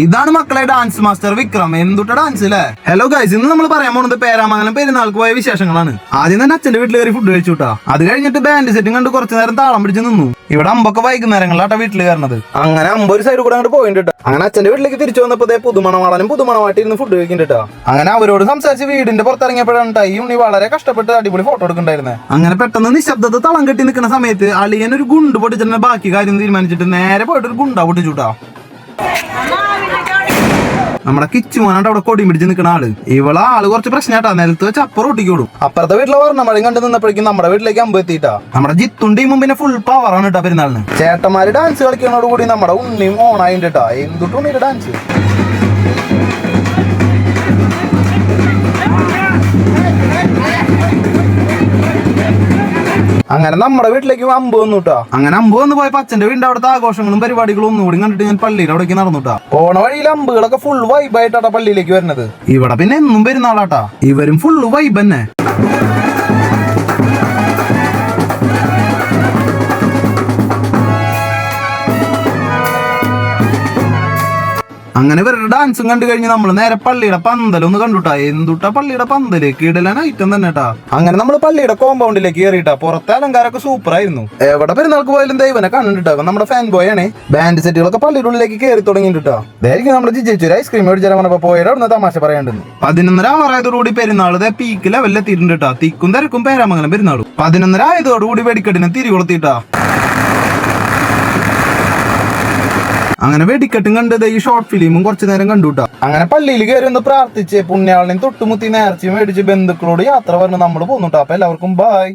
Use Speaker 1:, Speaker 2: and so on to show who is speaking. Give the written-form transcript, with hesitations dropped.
Speaker 1: ഇതാണ് മക്കളെ dance master Vikram. എന്തുട്ട dance അല്ലേ? ഹലോ ഗൈസ്, ഇന്ന് നമ്മൾ പറയാൻ പോകുന്നത് പേരാമംഗലം പെരുന്നാൾക്ക് പോയ വിശേഷങ്ങളാണ്. ആദ്യം തന്നെ അച്ഛന്റെ വീട്ടിൽ കയറി ഫുഡ് കഴിച്ചുട്ടാ. അത് കഴിഞ്ഞിട്ട് ബാൻഡ് സെറ്റും കണ്ട് കുറച്ചു നേരം താളം പിടിച്ച് നിന്നു. ഇവിടെ അമ്പൊക്കെ വൈകുന്നേരങ്ങളിലാട്ടാ വീട്ടിൽ കയറുന്നത്. അങ്ങനെ ഒരു സൈഡ് കൂടെ അങ്ങോട്ട് പോയിട്ടാ. അങ്ങനെ അച്ഛന്റെ വീട്ടിലേക്ക് തിരിച്ചു വന്നപ്പോ പുതുമണവാളനും പുതുമണവാട്ടി ഇരുന്ന് ഫുഡ് കഴിക്കുന്നുണ്ടാ. അങ്ങനെ അവരോട് സംസാരിച്ച് വീടിന്റെ പുറത്തിറങ്ങിയപ്പോഴാണ് ഈ ഉണ്ണി വളരെ കഷ്ടപ്പെട്ട് അടിപൊളി ഫോട്ടോ എടുക്കണ്ടായിരുന്നത്. അങ്ങനെ പെട്ടെന്ന് നിശബ്ദത തളം കെട്ടി നിൽക്കുന്ന സമയത്ത് അളിയൻ ഒരു ഗുണ്ട് പൊട്ടിച്ചിട്ട് ബാക്കി കാര്യം തീരുമാനിച്ചിട്ട് നേരെ പോയിട്ട് ഒരു ഗുണ്ട പൊട്ടിച്ചുട്ടാ. നമ്മുടെ കിച്ചുമോനായിട്ട് അവിടെ കൊടി പിടിച്ച് നിൽക്കുന്ന ആള് കുറച്ച് പ്രശ്നമായിട്ടാ. നിലത്ത് വെച്ച് അപ്പുറം ഒട്ടിക്കോടും. അപ്പുറത്തെ വീട്ടിലെ വർണ്ണമഴയും കണ്ടു നിന്നപ്പോഴേക്കും നമ്മുടെ വീട്ടിലേക്ക് അമ്പ് എത്തിയിട്ടാ. നമ്മുടെ ജിത്തും ടീമും പിന്നെ ഫുൾ പവറാണ് കേട്ടാ പെരുന്നാളിന്. ചേട്ടന്മാര് ഡാൻസ് കളിക്കുന്നതോട് കൂടി നമ്മുടെ ഉണ്ണിയും ഓണായിട്ട് കേട്ടാ. എന്തുട്ടും ഉണ്ണിയുടെ ഡാൻസ്. അങ്ങനെ നമ്മുടെ വീട്ടിലേക്ക് അമ്പ് വന്നുട്ടാ. അങ്ങനെ അമ്പ് വന്ന് പോയപ്പോ അച്ഛന്റെ വീടിന്റെ അവിടുത്തെ ആഘോഷങ്ങളും പരിപാടികളും ഒന്നുകൂടി കണ്ടിട്ട് ഞാൻ പള്ളിയുടെ അവിടേക്ക് നടന്നുട്ടാ. പോണ വഴിയിൽ അമ്പുകളൊക്കെ ഫുൾ വൈബായിട്ടാ പള്ളിയിലേക്ക് വരുന്നത്. ഇവിടെ പിന്നെ എന്നും പെരുന്നാളാട്ടാ. ഇവരും ഫുൾ വൈബ് തന്നെ. അങ്ങനെ ഇവരുടെ ഡാൻസും കണ്ടു കഴിഞ്ഞ് നമ്മൾ നേരെ പള്ളിയുടെ പന്തലൊന്ന് കണ്ടുട്ടാ. എന്തുട്ടാ പള്ളിയുടെ പന്തല് കിടലൻ ഐറ്റം തന്നെ കേട്ടാ. അങ്ങനെ നമ്മൾ പള്ളിയുടെ കോമ്പൗണ്ടിലേക്ക് കയറിയിട്ടാ. പുറത്തെ അലങ്കാരമൊക്കെ സൂപ്പർ ആയിരുന്നു. എവിടെ പെരുന്നാൾക്ക് പോയാലും ദൈവനെ കണ്ടിട്ടാ. നമ്മുടെ ഫാൻ ബോയ് ആണ്. ബാൻഡ് സെറ്റുകളൊക്കെ പള്ളിയുടെ ഉള്ളിലേക്ക് കയറി തുടങ്ങിയിട്ടാ. ഇതായിരിക്കും നമ്മുടെ ജിജേച്ചൊരു ഐസ്ക്രീം മേടിച്ചാൽ പറഞ്ഞപ്പോ പോയാലും അവിടെ തമാശ പറയാണ്ടെന്ന്. 11:30 ആറായതോടുകൂടി പെരുന്നാൾ പീക്ക് ലെവലിൽ എത്തിയിട്ടുണ്ട്. തിക്കും തിരക്കും പേരാമംഗലം പെരുന്നാളും. 11:30 ആയതോടുകൂടി വെടിക്കെട്ടിനെ തിരികൊളുത്തിട്ടാ. അങ്ങനെ വെടിക്കെട്ടും കണ്ടത് ഈ ഷോർട്ട് ഫിലിമും കുറച്ചു നേരം കണ്ടുട്ടാ. അങ്ങനെ പള്ളിയിൽ കയറി ഒന്ന് പ്രാർത്ഥിച്ച് പുണ്യാളിനെയും തൊട്ടുമുത്തി നേർച്ചയും മേടിച്ച് ബന്ധുക്കളോട് യാത്ര പറഞ്ഞ് നമ്മൾ പോന്നുട്ടാ. അപ്പൊ എല്ലാവർക്കും ബൈ.